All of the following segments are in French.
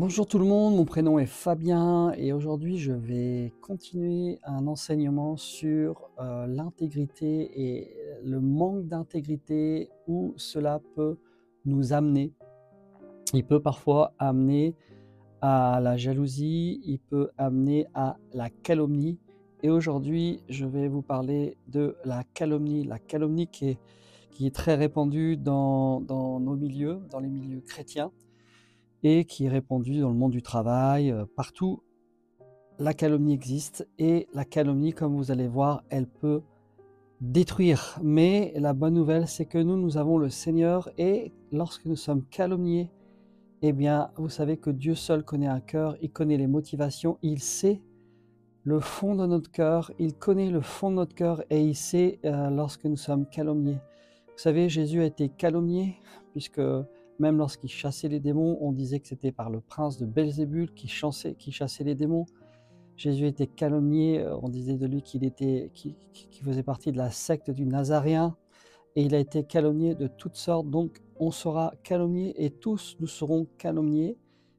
Bonjour tout le monde, mon prénom est Fabien et aujourd'hui je vais continuer un enseignement sur l'intégrité et le manque d'intégrité où cela peut nous amener. Il peut parfois amener à la jalousie, il peut amener à la calomnie. Et aujourd'hui, je vais vous parler de la calomnie qui est très répandue dans nos milieux, dans les milieux chrétiens et qui est répandue dans le monde du travail, partout. La calomnie existe et la calomnie, comme vous allez voir, elle peut détruire. Mais la bonne nouvelle, c'est que nous avons le Seigneur et lorsque nous sommes calomniés, eh bien, vous savez que Dieu seul connaît un cœur, il connaît les motivations, il sait le fond de notre cœur, il connaît le fond de notre cœur et il sait lorsque nous sommes calomniés. Vous savez, Jésus a été calomnié, puisque même lorsqu'il chassait les démons, on disait que c'était par le prince de Belzébul qui chassait les démons. Jésus était calomnié, on disait de lui qu'il faisait partie de la secte du Nazaréen, et il a été calomnié de toutes sortes, donc on sera calomnié et tous nous serons calomniés.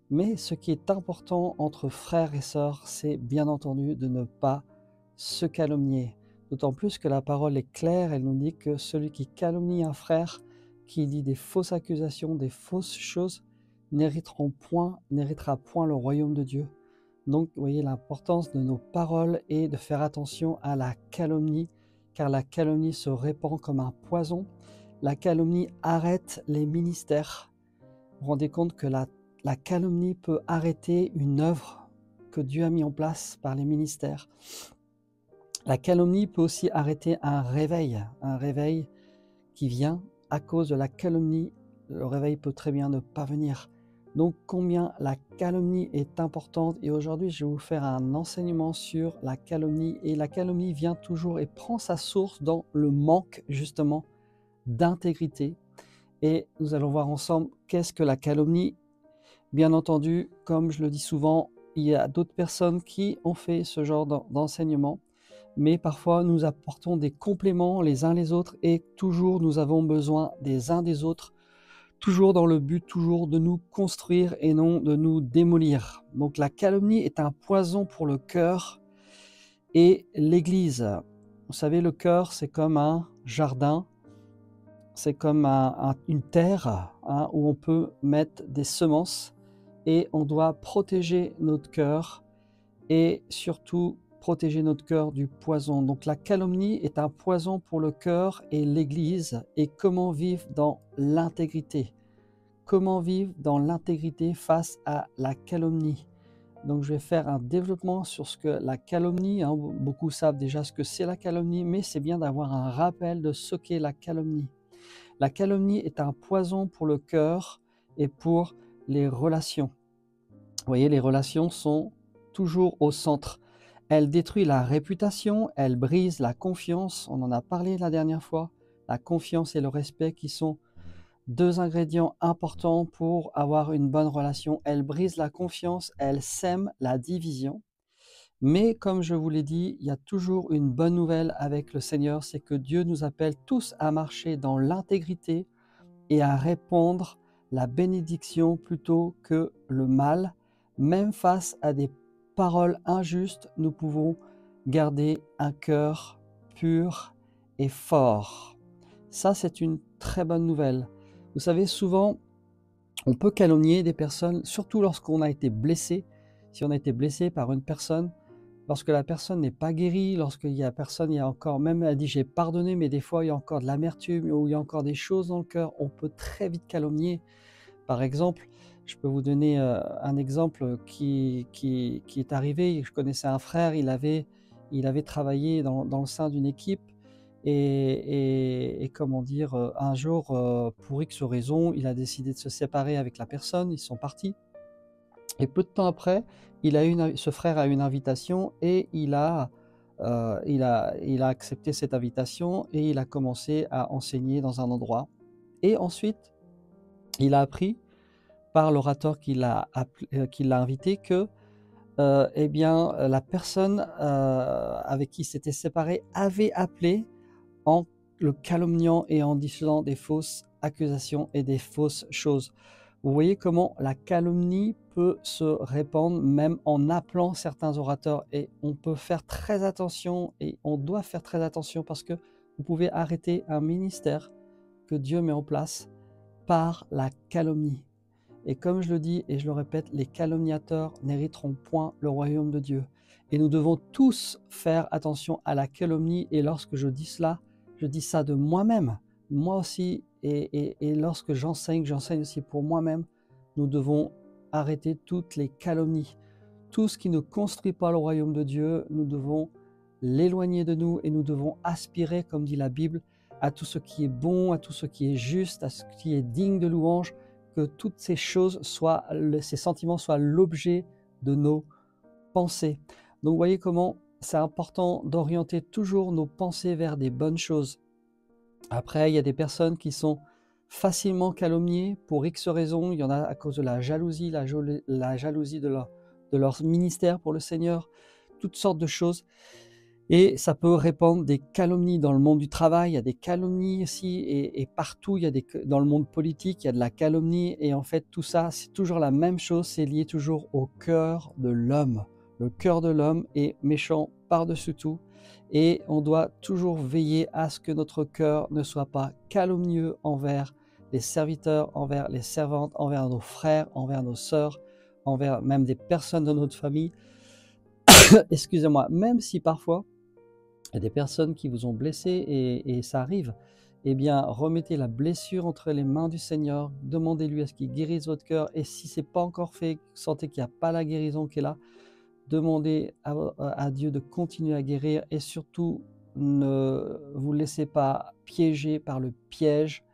Mais ce qui est important entre frères et sœurs, c'est bien entendu de ne pas se calomnier. D'autant plus que la parole est claire, elle nous dit que celui qui calomnie un frère, qui dit des fausses accusations, des fausses choses, n'héritera point le royaume de Dieu. Donc, vous voyez l'importance de nos paroles et de faire attention à la calomnie, car la calomnie se répand comme un poison. La calomnie arrête les ministères. Vous vous rendez compte que la calomnie peut arrêter une œuvre que Dieu a mis en place par les ministères. La calomnie peut aussi arrêter un réveil qui vient à cause de la calomnie. Le réveil peut très bien ne pas venir. Donc combien la calomnie est importante, et aujourd'hui je vais vous faire un enseignement sur la calomnie, et la calomnie vient toujours et prend sa source dans le manque justement d'intégrité, et nous allons voir ensemble qu'est-ce que la calomnie. Bien entendu, comme je le dis souvent, il y a d'autres personnes qui ont fait ce genre d'enseignement, mais parfois nous apportons des compléments les uns les autres, et toujours nous avons besoin des uns des autres, toujours dans le but toujours de nous construire et non de nous démolir. Donc la calomnie est un poison pour le cœur et l'Église. Vous savez, le cœur, c'est comme un jardin, c'est comme une terre, hein, où on peut mettre des semences, et on doit protéger notre cœur et surtout protéger notre cœur du poison. Donc la calomnie est un poison pour le cœur et l'Église. Et comment vivre dans l'intégrité? Comment vivre dans l'intégrité face à la calomnie? Donc je vais faire un développement sur ce que la calomnie, hein, beaucoup savent déjà ce que c'est la calomnie, mais c'est bien d'avoir un rappel de ce qu'est la calomnie. La calomnie est un poison pour le cœur et pour les relations. Vous voyez, les relations sont toujours au centre. Elle détruit la réputation, elle brise la confiance, on en a parlé la dernière fois. La confiance et le respect qui sont deux ingrédients importants pour avoir une bonne relation. Elle brise la confiance, elle sème la division. Mais comme je vous l'ai dit, il y a toujours une bonne nouvelle avec le Seigneur, c'est que Dieu nous appelle tous à marcher dans l'intégrité et à répandre la bénédiction plutôt que le mal. Même face à des paroles injustes, nous pouvons garder un cœur pur et fort. Ça, c'est une très bonne nouvelle. Vous savez, souvent, on peut calomnier des personnes, surtout lorsqu'on a été blessé. Si on a été blessé par une personne, lorsque la personne n'est pas guérie, lorsqu'il y a personne, il y a encore, même elle dit j'ai pardonné, mais des fois il y a encore de l'amertume ou il y a encore des choses dans le cœur, on peut très vite calomnier. Par exemple, je peux vous donner un exemple qui est arrivé. Je connaissais un frère, il avait travaillé dans le sein d'une équipe, et comment dire, un jour, pour X raison, il a décidé de se séparer avec la personne, ils sont partis. Et peu de temps après, ce frère a eu une invitation, et il a accepté cette invitation et il a commencé à enseigner dans un endroit. Et ensuite, il a appris par l'orateur qui l'a invité que eh bien, la personne avec qui il s'était séparé avait appelé en le calomniant et en disant des fausses accusations et des fausses choses. Vous voyez comment la calomnie peut se répandre même en appelant certains orateurs et on peut faire très attention et on doit faire très attention parce que vous pouvez arrêter un ministère que Dieu met en place par la calomnie. Et comme je le dis et je le répète, les calomniateurs n'hériteront point le royaume de Dieu. Et nous devons tous faire attention à la calomnie. Et lorsque je dis cela, je dis ça de moi-même, moi aussi. Et lorsque j'enseigne aussi pour moi-même. Nous devons arrêter toutes les calomnies. Tout ce qui ne construit pas le royaume de Dieu, nous devons l'éloigner de nous et nous devons aspirer, comme dit la Bible, à tout ce qui est bon, à tout ce qui est juste, à ce qui est digne de louange, que toutes ces choses soient, ces sentiments soient l'objet de nos pensées. Donc vous voyez comment c'est important d'orienter toujours nos pensées vers des bonnes choses. Après, il y a des personnes qui sont facilement calomniées pour X raisons. Il y en a à cause de la jalousie de leur ministère pour le Seigneur, toutes sortes de choses. Et ça peut répandre des calomnies dans le monde du travail, il y a des calomnies aussi, et partout, dans le monde politique, il y a de la calomnie, et en fait, tout ça, c'est toujours la même chose, c'est lié toujours au cœur de l'homme. Le cœur de l'homme est méchant par-dessus tout, et on doit toujours veiller à ce que notre cœur ne soit pas calomnieux envers les serviteurs, envers les servantes, envers nos frères, envers nos sœurs, envers même des personnes de notre famille. Excusez-moi, même si parfois, il y a des personnes qui vous ont blessé et ça arrive, eh bien, remettez la blessure entre les mains du Seigneur, demandez-lui à ce qu'il guérisse votre cœur, et si ce n'est pas encore fait, sentez qu'il n'y a pas la guérison qui est là, demandez à Dieu de continuer à guérir, et surtout, ne vous laissez pas piéger par le piège,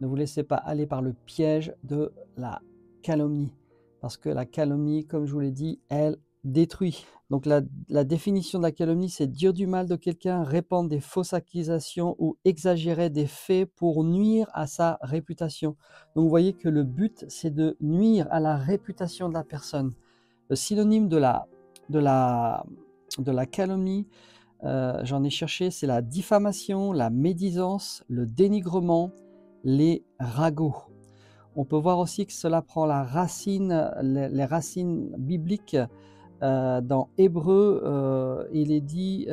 ne vous laissez pas aller par le piège de la calomnie, parce que la calomnie, comme je vous l'ai dit, elle détruit. Donc la définition de la calomnie, c'est dire du mal de quelqu'un, répandre des fausses accusations ou exagérer des faits pour nuire à sa réputation. Donc vous voyez que le but, c'est de nuire à la réputation de la personne. Le synonyme de la calomnie, j'en ai cherché, c'est la diffamation, la médisance, le dénigrement, les ragots. On peut voir aussi que cela prend la racine, les racines bibliques. Dans Hébreu, il est dit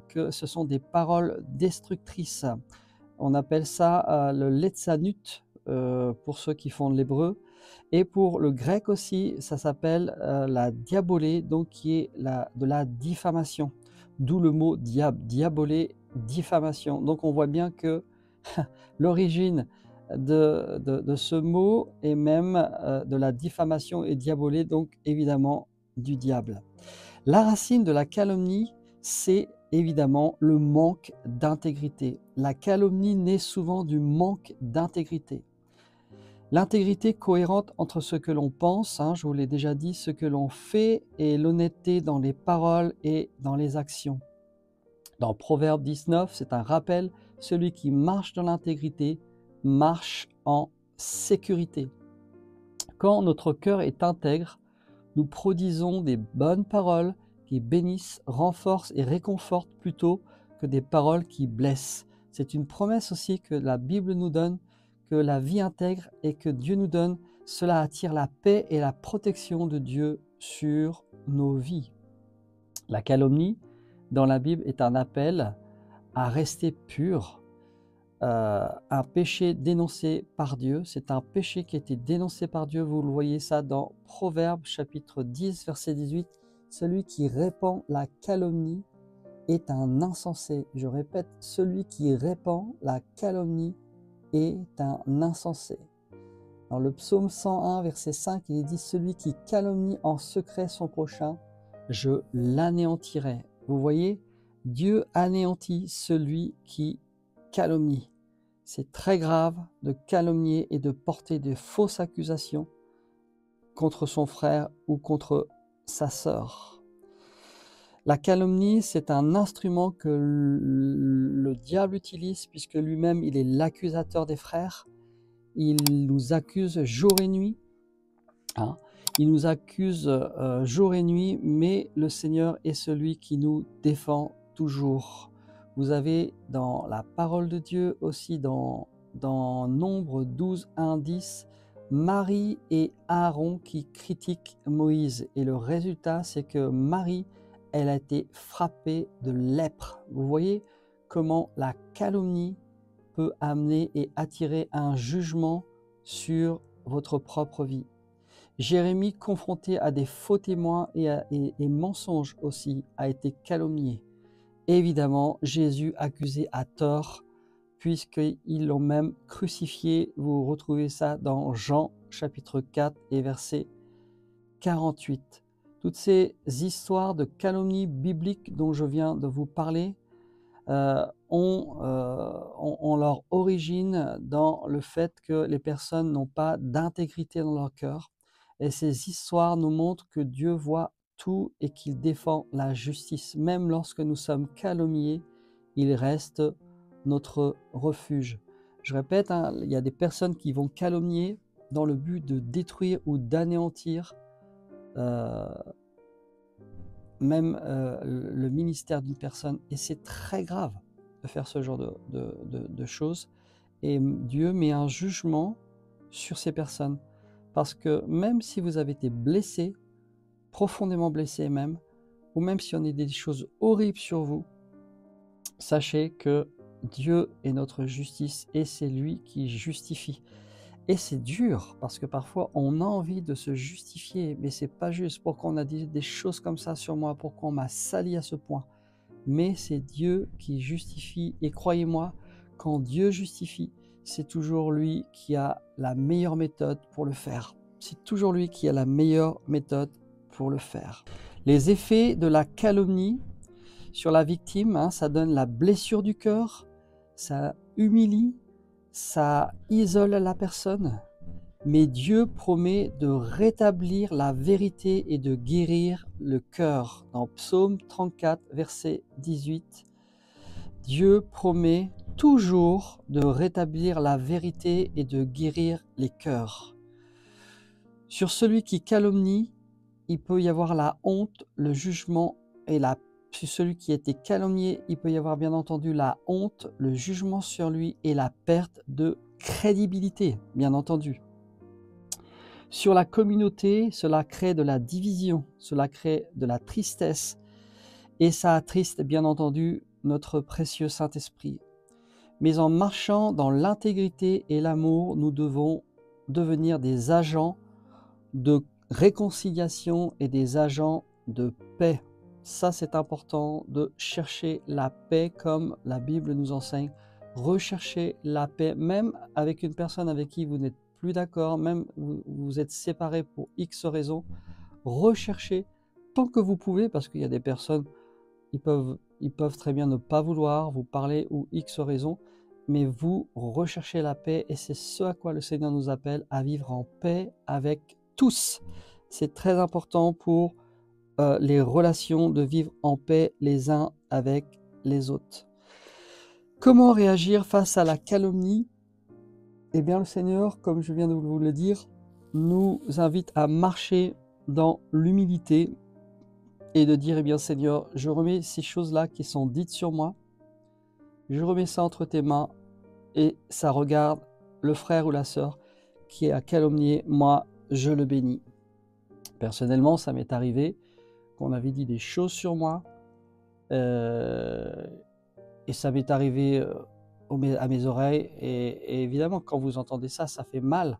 que ce sont des paroles destructrices. On appelle ça le letsanut pour ceux qui font de l'hébreu. Et pour le grec aussi, ça s'appelle la diabolé, donc qui est de la diffamation. D'où le mot diabolé, diffamation. Donc on voit bien que l'origine de ce mot est même de la diffamation et diabolé, donc évidemment du diable. La racine de la calomnie, c'est évidemment le manque d'intégrité. La calomnie naît souvent du manque d'intégrité. L'intégrité cohérente entre ce que l'on pense, je vous l'ai déjà dit, ce que l'on fait, et l'honnêteté dans les paroles et dans les actions. Dans Proverbe 19, c'est un rappel, celui qui marche dans l'intégrité marche en sécurité. Quand notre cœur est intègre, nous produisons des bonnes paroles qui bénissent, renforcent et réconfortent plutôt que des paroles qui blessent. C'est une promesse aussi que la Bible nous donne, que la vie intègre et que Dieu nous donne. Cela attire la paix et la protection de Dieu sur nos vies. La calomnie, dans la Bible, est un appel à rester pur, un péché dénoncé par Dieu. C'est un péché qui a été dénoncé par Dieu. Vous le voyez ça dans Proverbes chapitre 10, verset 18. Celui qui répand la calomnie est un insensé. Je répète, celui qui répand la calomnie est un insensé. Dans le psaume 101, verset 5, il est dit « Celui qui calomnie en secret son prochain, je l'anéantirai. » Vous voyez, Dieu anéantit celui qui calomnie. C'est très grave de calomnier et de porter de fausses accusations contre son frère ou contre sa sœur. La calomnie, c'est un instrument que le diable utilise puisque lui-même, il est l'accusateur des frères. Il nous accuse jour et nuit. Il nous accuse jour et nuit, mais le Seigneur est celui qui nous défend toujours. Vous avez dans la parole de Dieu aussi, dans Nombre 12, 1, 10, Marie et Aaron qui critiquent Moïse. Et le résultat, c'est que Marie, elle a été frappée de lèpre. Vous voyez comment la calomnie peut amener et attirer un jugement sur votre propre vie. Jérémie, confronté à des faux témoins et mensonges aussi, a été calomnié. Évidemment, Jésus accusé à tort, puisqu'ils l'ont même crucifié. Vous retrouvez ça dans Jean chapitre 4 et verset 48. Toutes ces histoires de calomnie biblique dont je viens de vous parler ont leur origine dans le fait que les personnes n'ont pas d'intégrité dans leur cœur. Et ces histoires nous montrent que Dieu voit tout et qu'il défend la justice. Même lorsque nous sommes calomniés, il reste notre refuge. Je répète, hein, il y a des personnes qui vont calomnier dans le but de détruire ou d'anéantir même le ministère d'une personne. Et c'est très grave de faire ce genre de choses. Et Dieu met un jugement sur ces personnes. Parce que même si vous avez été blessé, profondément blessé même, ou même si on a des choses horribles sur vous, sachez que Dieu est notre justice et c'est lui qui justifie. Et c'est dur parce que parfois on a envie de se justifier, mais c'est pas juste. Pourquoi on a dit des choses comme ça sur moi? Pourquoi on m'a sali à ce point? Mais c'est Dieu qui justifie. Et croyez-moi, quand Dieu justifie, c'est toujours lui qui a la meilleure méthode pour le faire. C'est toujours lui qui a la meilleure méthode pour le faire. Les effets de la calomnie sur la victime, hein, ça donne la blessure du cœur, ça humilie, ça isole la personne. Mais Dieu promet de rétablir la vérité et de guérir le cœur. Dans Psaume 34, verset 18, Dieu promet toujours de rétablir la vérité et de guérir les cœurs. Sur celui qui calomnie, il peut y avoir la honte, le jugement et la sur celui qui a été calomnié, il peut y avoir bien entendu la honte, le jugement sur lui et la perte de crédibilité, bien entendu. Sur la communauté, cela crée de la division, cela crée de la tristesse et ça attriste bien entendu notre précieux Saint-Esprit. Mais en marchant dans l'intégrité et l'amour, nous devons devenir des agents de réconciliation et des agents de paix. Ça, c'est important de chercher la paix comme la Bible nous enseigne. Rechercher la paix, même avec une personne avec qui vous n'êtes plus d'accord, même vous êtes séparés pour X raisons. Recherchez tant que vous pouvez, parce qu'il y a des personnes, ils peuvent très bien ne pas vouloir vous parler ou X raisons, mais vous recherchez la paix et c'est ce à quoi le Seigneur nous appelle, à vivre en paix avec tous. C'est très important pour les relations, de vivre en paix les uns avec les autres. Comment réagir face à la calomnie? Eh bien, le Seigneur, comme je viens de vous le dire, nous invite à marcher dans l'humilité et de dire, eh bien Seigneur, je remets ces choses-là qui sont dites sur moi, je remets ça entre tes mains et ça regarde le frère ou la sœur qui a calomnié, moi, je le bénis. Personnellement, ça m'est arrivé qu'on avait dit des choses sur moi et ça m'est arrivé à mes oreilles et évidemment, quand vous entendez ça, ça fait mal.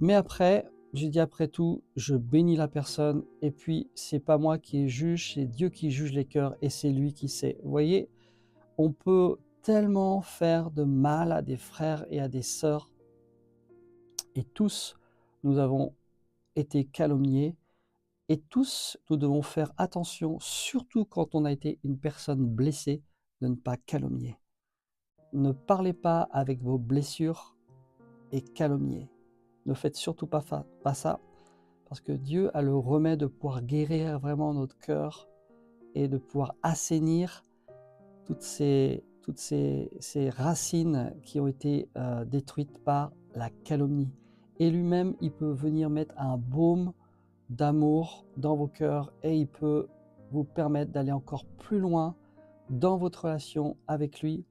Mais après, j'ai dit après tout, je bénis la personne et puis c'est pas moi qui juge, c'est Dieu qui juge les cœurs et c'est lui qui sait. Vous voyez, on peut tellement faire de mal à des frères et à des sœurs et tous, nous avons été calomniés et tous, nous devons faire attention, surtout quand on a été une personne blessée, de ne pas calomnier. Ne parlez pas avec vos blessures et calomniez. Ne faites surtout pas ça, parce que Dieu a le remède de pouvoir guérir vraiment notre cœur et de pouvoir assainir toutes ces racines qui ont été détruites par la calomnie. Et lui-même, il peut venir mettre un baume d'amour dans vos cœurs et il peut vous permettre d'aller encore plus loin dans votre relation avec lui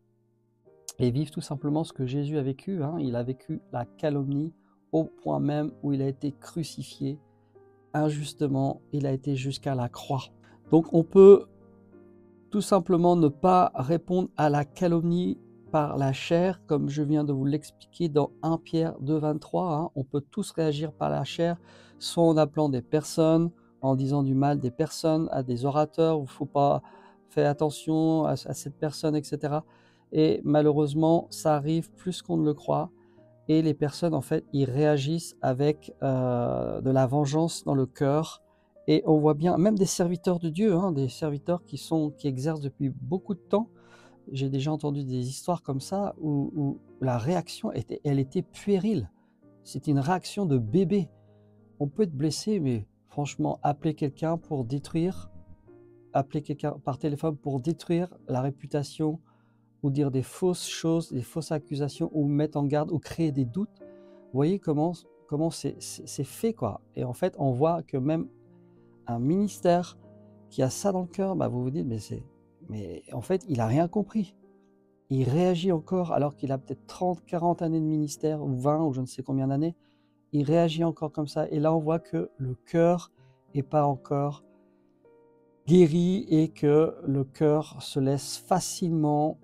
et vivre tout simplement ce que Jésus a vécu. Il a vécu la calomnie au point même où il a été crucifié injustement, il a été jusqu'à la croix. Donc on peut tout simplement ne pas répondre à la calomnie par la chair, comme je viens de vous l'expliquer dans 1 Pierre 2, 23. Hein. On peut tous réagir par la chair, soit en appelant des personnes, en disant du mal des personnes, à des orateurs, où il ne faut pas faire attention à cette personne, etc. Et malheureusement, ça arrive plus qu'on ne le croit. Et les personnes, en fait, ils réagissent avec de la vengeance dans le cœur. Et on voit bien, même des serviteurs de Dieu, hein, des serviteurs qui exercent depuis beaucoup de temps. J'ai déjà entendu des histoires comme ça où la réaction elle était puérile. C'était une réaction de bébé. On peut être blessé, mais franchement, appeler quelqu'un par téléphone pour détruire la réputation, ou dire des fausses choses, des fausses accusations, ou mettre en garde, ou créer des doutes. Vous voyez comment c'est fait, quoi. Et en fait, on voit que même un ministère qui a ça dans le cœur, bah vous vous dites, mais en fait, il n'a rien compris. Il réagit encore alors qu'il a peut-être 30, 40 années de ministère, ou 20, ou je ne sais combien d'années. Il réagit encore comme ça. Et là, on voit que le cœur n'est pas encore guéri et que le cœur se laisse facilement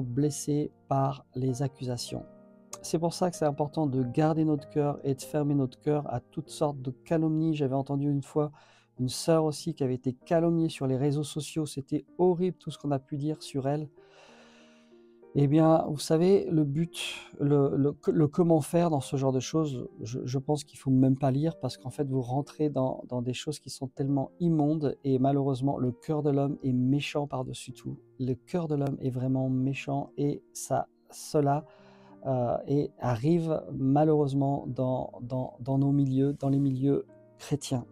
blessé par les accusations. C'est pour ça que c'est important de garder notre cœur et de fermer notre cœur à toutes sortes de calomnies. J'avais entendu une fois une sœur aussi qui avait été calomniée sur les réseaux sociaux. C'était horrible tout ce qu'on a pu dire sur elle. Eh bien, vous savez, le but, le comment faire dans ce genre de choses, je pense qu'il ne faut même pas lire, parce qu'en fait, vous rentrez dans des choses qui sont tellement immondes, et malheureusement, le cœur de l'homme est méchant par-dessus tout. Le cœur de l'homme est vraiment méchant, et cela arrive malheureusement dans nos milieux, dans les milieux chrétiens.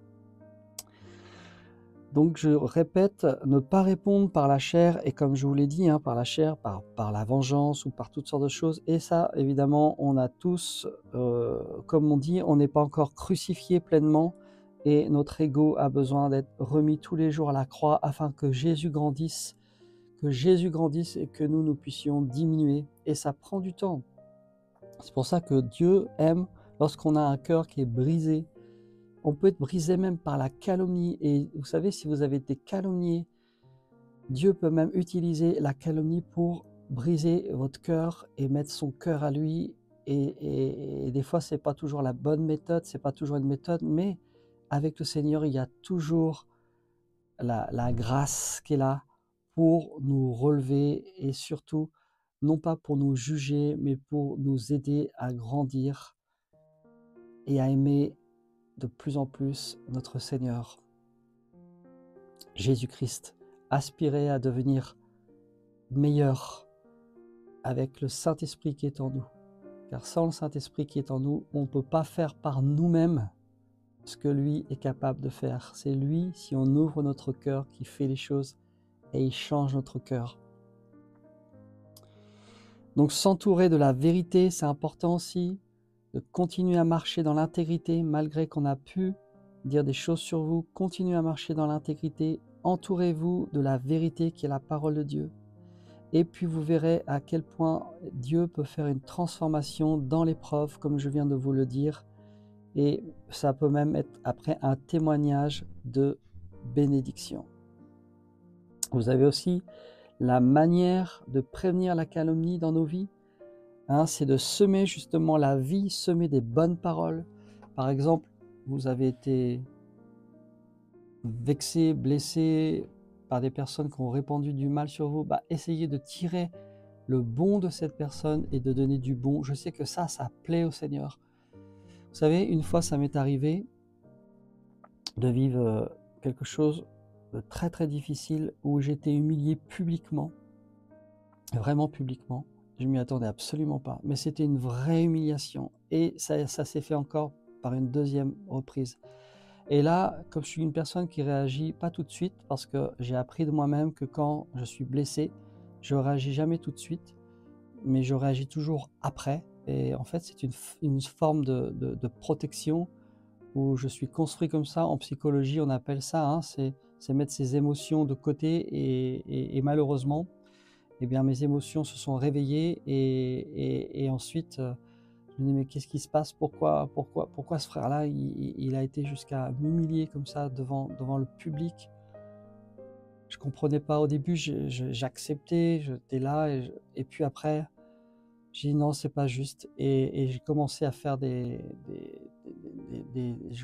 Donc je répète, ne pas répondre par la chair, et comme je vous l'ai dit, hein, par la chair, par la vengeance, ou par toutes sortes de choses. Et ça, évidemment, on a tous, comme on dit, on n'est pas encore crucifié pleinement, et notre ego a besoin d'être remis tous les jours à la croix, afin que Jésus grandisse et que nous puissions diminuer. Et ça prend du temps. C'est pour ça que Dieu aime lorsqu'on a un cœur qui est brisé. On peut être brisé même par la calomnie. Et vous savez, si vous avez été calomnié, Dieu peut même utiliser la calomnie pour briser votre cœur et mettre son cœur à lui. Et des fois, ce n'est pas toujours la bonne méthode, ce n'est pas toujours une méthode, mais avec le Seigneur, il y a toujours la grâce qui est là pour nous relever, et surtout, non pas pour nous juger, mais pour nous aider à grandir et à aimer de plus en plus notre Seigneur Jésus-Christ. Aspirer à devenir meilleur avec le Saint-Esprit qui est en nous. Car sans le Saint-Esprit qui est en nous, on ne peut pas faire par nous-mêmes ce que lui est capable de faire. C'est lui, si on ouvre notre cœur, qui fait les choses, et il change notre cœur. Donc s'entourer de la vérité, c'est important aussi, de continuer à marcher dans l'intégrité, malgré qu'on a pu dire des choses sur vous. Continuez à marcher dans l'intégrité, entourez-vous de la vérité qui est la parole de Dieu. Et puis vous verrez à quel point Dieu peut faire une transformation dans l'épreuve, comme je viens de vous le dire. Et ça peut même être après un témoignage de bénédiction. Vous avez aussi la manière de prévenir la calomnie dans nos vies. Hein, c'est de semer justement la vie, semer des bonnes paroles. Par exemple, vous avez été vexé, blessé par des personnes qui ont répandu du mal sur vous. Essayez de tirer le bon de cette personne et de donner du bon. Je sais que ça plaît au Seigneur. Vous savez, une fois, ça m'est arrivé de vivre quelque chose de très très difficile, où j'étais humilié publiquement, vraiment publiquement. Je m'y attendais absolument pas, mais c'était une vraie humiliation, et ça s'est fait encore par une deuxième reprise. Et là, comme je suis une personne qui réagit pas tout de suite, parce que j'ai appris de moi-même que quand je suis blessé, je réagis jamais tout de suite, mais je réagis toujours après. Et en fait, c'est une forme de protection, où je suis construit comme ça. En psychologie, on appelle ça, hein, c'est mettre ses émotions de côté, et malheureusement, eh bien, mes émotions se sont réveillées, et ensuite, Je me dis: «Mais qu'est-ce qui se passe? Pourquoi ce frère-là, il a été jusqu'à m'humilier comme ça devant le public?» Je comprenais pas au début, j'acceptais, j'étais là et puis après, j'ai dit: «Non, c'est pas juste» et j'ai commencé à faire j'ai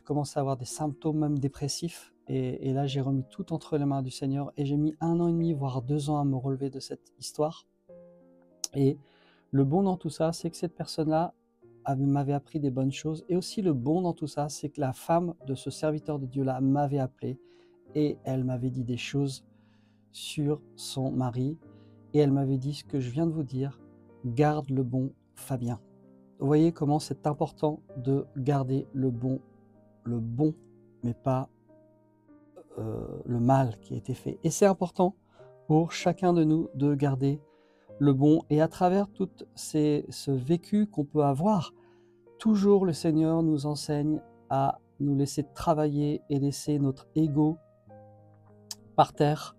commencé à avoir des symptômes même dépressifs et là, j'ai remis tout entre les mains du Seigneur et j'ai mis 1 an et demi, voire 2 ans à me relever de cette histoire et le bon dans tout ça, c'est que cette personne-là m'avait appris des bonnes choses et aussi le bon dans tout ça, c'est que la femme de ce serviteur de Dieu-là m'avait appelé et elle m'avait dit des choses sur son mari et elle m'avait dit ce que je viens de vous dire: «Garde le bon Fabien». Vous voyez comment c'est important de garder le bon, mais pas, le mal qui a été fait et c'est important pour chacun de nous de garder le bon et à travers toutes ce vécu qu'on peut avoir, toujours le Seigneur nous enseigne à nous laisser travailler et laisser notre ego par terre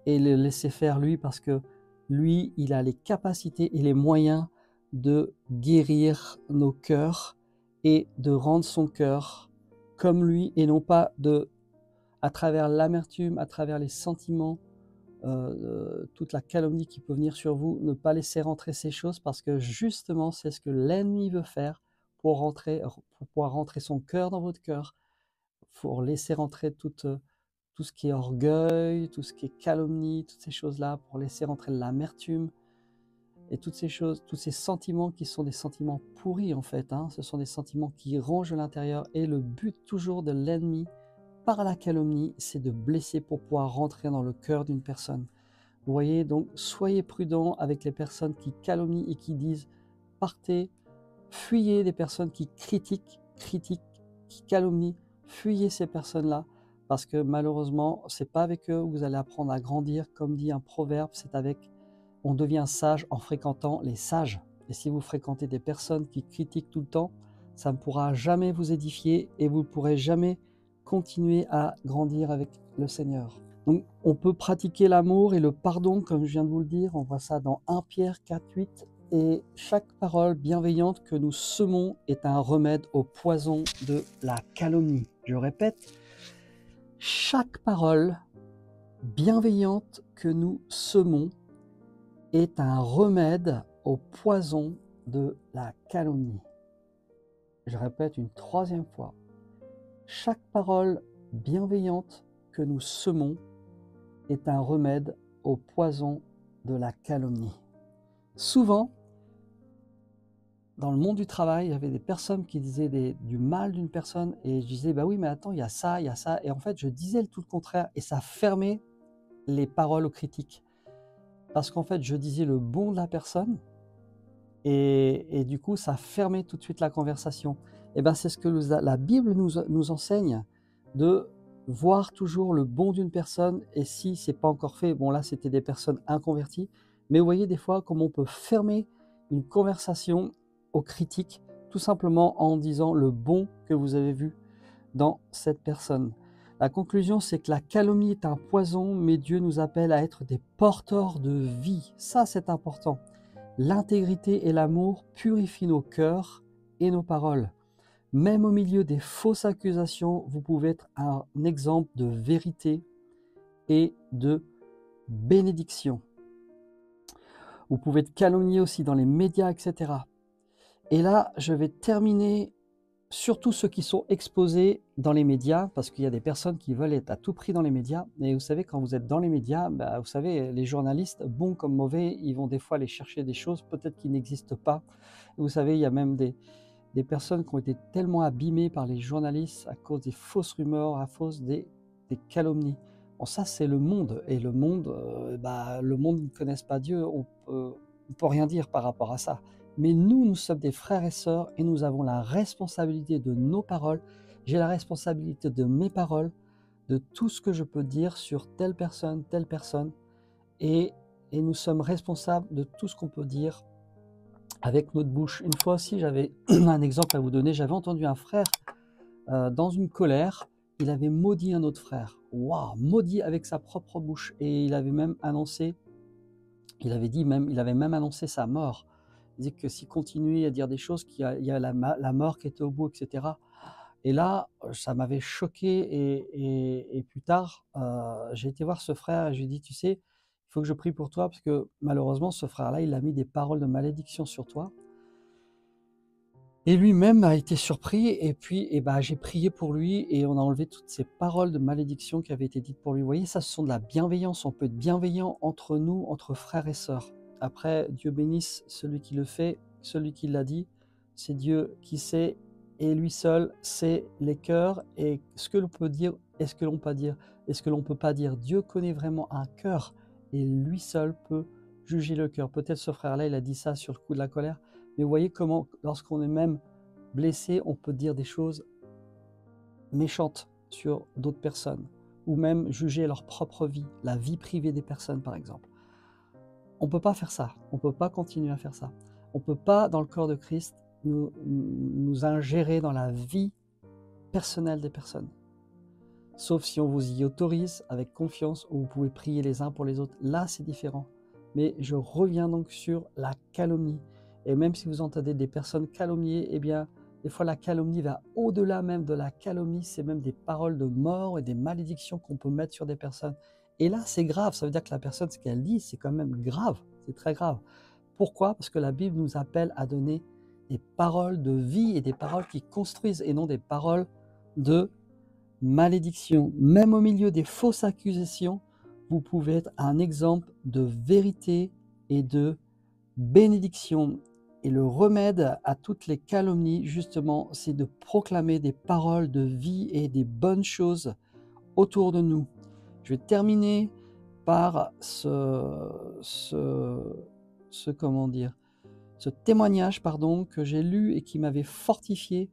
et le laisser faire lui parce que lui, il a les capacités et les moyens de guérir nos cœurs et de rendre son cœur comme lui et non pas à travers l'amertume, à travers les sentiments, toute la calomnie qui peut venir sur vous, ne pas laisser rentrer ces choses parce que justement, c'est ce que l'ennemi veut faire pour pouvoir rentrer son cœur dans votre cœur, pour laisser rentrer tout ce qui est orgueil, tout ce qui est calomnie, toutes ces choses-là, pour laisser rentrer l'amertume et toutes ces choses, tous ces sentiments qui sont des sentiments pourris en fait, hein. Ce sont des sentiments qui rongent l'intérieur et le but toujours de l'ennemi par la calomnie, c'est de blesser pour pouvoir rentrer dans le cœur d'une personne. Vous voyez, donc soyez prudents avec les personnes qui calomnient et qui disent partez, fuyez des personnes qui critiquent, qui calomnient, fuyez ces personnes-là parce que malheureusement, c'est pas avec eux que vous allez apprendre à grandir. Comme dit un proverbe, on devient sage en fréquentant les sages. Et si vous fréquentez des personnes qui critiquent tout le temps, ça ne pourra jamais vous édifier et vous ne pourrez jamais continuer à grandir avec le Seigneur. Donc, on peut pratiquer l'amour et le pardon, comme je viens de vous le dire. On voit ça dans 1 Pierre 4:8. Et chaque parole bienveillante que nous semons est un remède au poison de la calomnie. Je répète, chaque parole bienveillante que nous semons est un remède au poison de la calomnie. Je répète une 3e fois. Chaque parole bienveillante que nous semons est un remède au poison de la calomnie. Souvent, dans le monde du travail, il y avait des personnes qui disaient du mal d'une personne et je disais, bah oui, mais attends, il y a ça, il y a ça. Et en fait, je disais tout le contraire et ça fermait les paroles aux critiques. Parce qu'en fait, je disais le bon de la personne et du coup, ça fermait tout de suite la conversation. Et bien, c'est ce que la Bible nous enseigne, de voir toujours le bon d'une personne et si ce n'est pas encore fait, bon là, c'était des personnes inconverties, mais vous voyez des fois comment on peut fermer une conversation aux critiques, tout simplement en disant le bon que vous avez vu dans cette personne. La conclusion, c'est que la calomnie est un poison, mais Dieu nous appelle à être des porteurs de vie. Ça, c'est important. L'intégrité et l'amour purifient nos cœurs et nos paroles. Même au milieu des fausses accusations, vous pouvez être un exemple de vérité et de bénédiction. Vous pouvez être calomnié aussi dans les médias, etc. Et là, je vais terminer surtout ceux qui sont exposés dans les médias, parce qu'il y a des personnes qui veulent être à tout prix dans les médias. Et vous savez, quand vous êtes dans les médias, vous savez, les journalistes, bons comme mauvais, ils vont des fois aller chercher des choses peut-être qui n'existent pas. Vous savez, il y a même des personnes qui ont été tellement abîmées par les journalistes à cause des fausses rumeurs, à cause des calomnies. Bon, ça, c'est le monde. Et le monde ne connaît pas Dieu. On peut rien dire par rapport à ça. Mais nous sommes des frères et sœurs et nous avons la responsabilité de nos paroles. J'ai la responsabilité de mes paroles, de tout ce que je peux dire sur telle personne. Et nous sommes responsables de tout ce qu'on peut dire avec notre bouche. Une fois aussi, j'avais un exemple à vous donner. J'avais entendu un frère dans une colère. Il avait maudit un autre frère. Waouh, maudit avec sa propre bouche. Et il avait même annoncé, il avait même annoncé sa mort. Il disait que s'il continuait à dire des choses, il y a la mort qui était au bout, etc. Et là, ça m'avait choqué et plus tard, j'ai été voir ce frère et je lui ai dit: «Tu sais, il faut que je prie pour toi parce que malheureusement ce frère-là, il a mis des paroles de malédiction sur toi». Et lui-même a été surpris et puis j'ai prié pour lui et on a enlevé toutes ces paroles de malédiction qui avaient été dites pour lui. Vous voyez, ça, ce sont de la bienveillance. On peut être bienveillant entre nous, entre frères et sœurs. Après, Dieu bénisse celui qui le fait, celui qui l'a dit. C'est Dieu qui sait et lui seul sait les cœurs et ce que l'on peut dire et ce que l'on peut dire et ce que l'on peut pas dire. Dieu connaît vraiment un cœur et lui seul peut juger le cœur. Peut-être ce frère-là, il a dit ça sur le coup de la colère. Mais vous voyez comment, lorsqu'on est même blessé, on peut dire des choses méchantes sur d'autres personnes, ou même juger leur propre vie, la vie privée des personnes par exemple. On ne peut pas faire ça, on ne peut pas continuer à faire ça. On ne peut pas, dans le corps de Christ, nous ingérer dans la vie personnelle des personnes. Sauf si on vous y autorise avec confiance, ou vous pouvez prier les uns pour les autres. Là, c'est différent. Mais je reviens donc sur la calomnie. Et même si vous entendez des personnes calomnier, eh bien, des fois la calomnie va au-delà même de la calomnie, c'est même des paroles de mort et des malédictions qu'on peut mettre sur des personnes. Et là, c'est grave, ça veut dire que la personne, ce qu'elle dit, c'est quand même grave, c'est très grave. Pourquoi? Parce que la Bible nous appelle à donner des paroles de vie et des paroles qui construisent et non des paroles de malédiction. Même au milieu des fausses accusations, vous pouvez être un exemple de vérité et de bénédiction. Et le remède à toutes les calomnies, justement, c'est de proclamer des paroles de vie et des bonnes choses autour de nous. Je vais terminer par comment dire, ce témoignage que j'ai lu et qui m'avait fortifié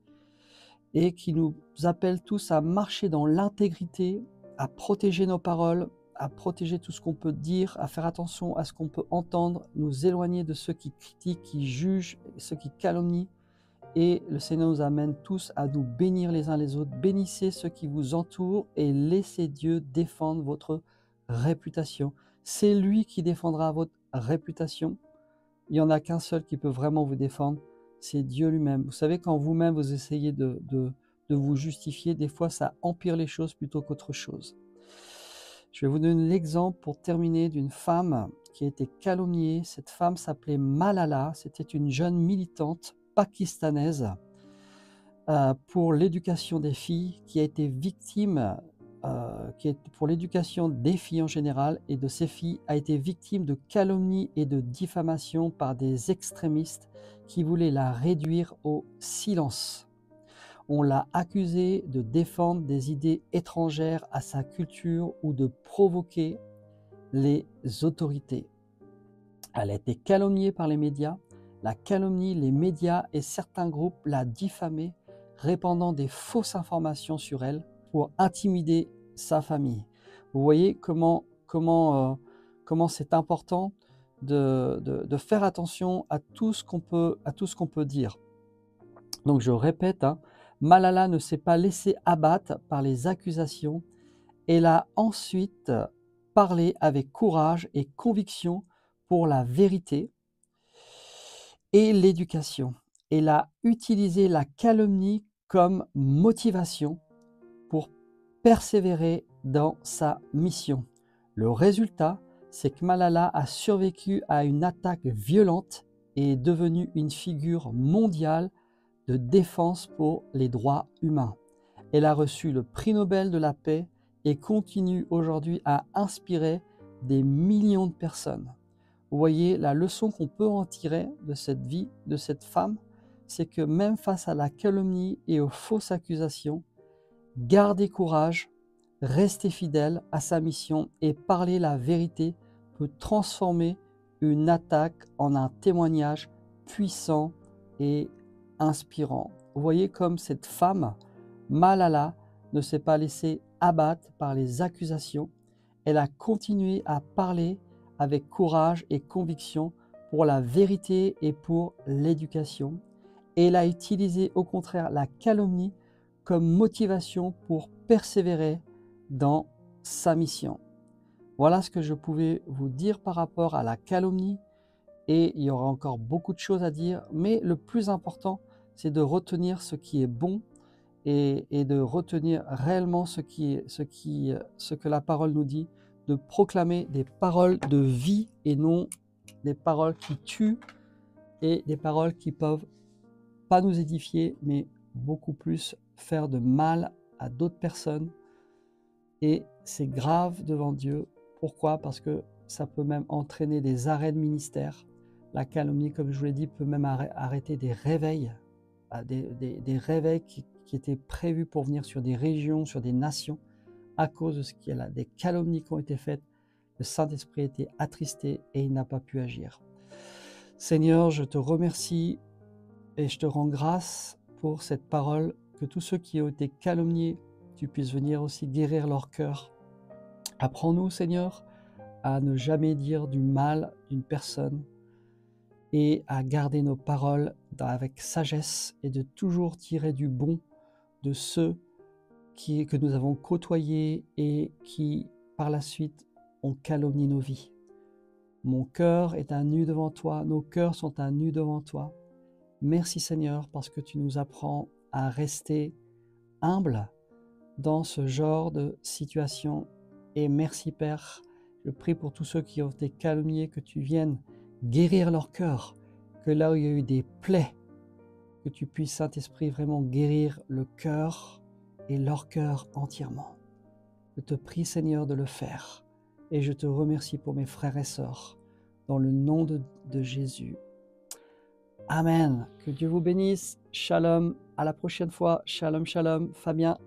et qui nous appelle tous à marcher dans l'intégrité, à protéger nos paroles, à protéger tout ce qu'on peut dire, à faire attention à ce qu'on peut entendre, nous éloigner de ceux qui critiquent, qui jugent, ceux qui calomnient. Et le Seigneur nous amène tous à nous bénir les uns les autres. Bénissez ceux qui vous entourent et laissez Dieu défendre votre réputation. C'est lui qui défendra votre réputation. Il n'y en a qu'un seul qui peut vraiment vous défendre, c'est Dieu lui-même. Vous savez, quand vous-même vous essayez de vous justifier, des fois ça empire les choses plutôt qu'autre chose. Je vais vous donner l'exemple pour terminer d'une femme qui a été calomniée. Cette femme s'appelait Malala, c'était une jeune militante pakistanaise pour l'éducation des filles qui a été victime, pour l'éducation des filles en général et de ces filles, a été victime de calomnies et de diffamation par des extrémistes qui voulaient la réduire au silence. On l'a accusée de défendre des idées étrangères à sa culture ou de provoquer les autorités. Elle a été calomniée par les médias. La calomnie, les médias et certains groupes la diffamaient, répandant des fausses informations sur elle pour intimider sa famille. Vous voyez comment c'est important de faire attention à tout ce qu'on peut dire. Donc je répète, Malala ne s'est pas laissée abattre par les accusations. Elle a ensuite parlé avec courage et conviction pour la vérité et l'éducation. Elle a utilisé la calomnie comme motivation pour persévérer dans sa mission. Le résultat, c'est que Malala a survécu à une attaque violente et est devenue une figure mondiale de défense pour les droits humains. Elle a reçu le prix Nobel de la paix et continue aujourd'hui à inspirer des millions de personnes. Vous voyez, la leçon qu'on peut en tirer de cette vie, de cette femme, c'est que même face à la calomnie et aux fausses accusations, garder courage, rester fidèle à sa mission et parler la vérité peut transformer une attaque en un témoignage puissant et inspirant. Vous voyez comme cette femme, Malala, ne s'est pas laissée abattre par les accusations. Elle a continué à parler avec courage et conviction pour la vérité et pour l'éducation. Et elle a utilisé au contraire la calomnie comme motivation pour persévérer dans sa mission. Voilà ce que je pouvais vous dire par rapport à la calomnie et il y aura encore beaucoup de choses à dire, mais le plus important, c'est de retenir ce qui est bon et de retenir réellement ce que la parole nous dit, de proclamer des paroles de vie et non des paroles qui tuent et des paroles qui peuvent pas nous édifier, mais beaucoup plus faire de mal à d'autres personnes. Et c'est grave devant Dieu. Pourquoi? Parce que ça peut même entraîner des arrêts de ministère. La calomnie, comme je vous l'ai dit, peut même arrêter des réveils, des réveils qui étaient prévus pour venir sur des régions, sur des nations, à cause de ce qu'il y a là, des calomnies qui ont été faites. Le Saint-Esprit a été attristé et il n'a pas pu agir. Seigneur, je te remercie et je te rends grâce pour cette parole, que tous ceux qui ont été calomniés, tu puisses venir aussi guérir leur cœur. Apprends-nous, Seigneur, à ne jamais dire du mal d'une personne et à garder nos paroles avec sagesse et de toujours tirer du bon de ceux que nous avons côtoyés et qui, par la suite, ont calomnié nos vies. Mon cœur est à nu devant toi, nos cœurs sont à nu devant toi. Merci Seigneur parce que tu nous apprends à rester humbles dans ce genre de situation. Et merci Père, je prie pour tous ceux qui ont été calomniés, que tu viennes guérir leur cœur, que là où il y a eu des plaies, que tu puisses Saint-Esprit vraiment guérir le cœur et leur cœur entièrement. Je te prie Seigneur de le faire et je te remercie pour mes frères et sœurs dans le nom de Jésus. Amen. Que Dieu vous bénisse. Shalom. À la prochaine fois. Shalom, shalom. Fabien.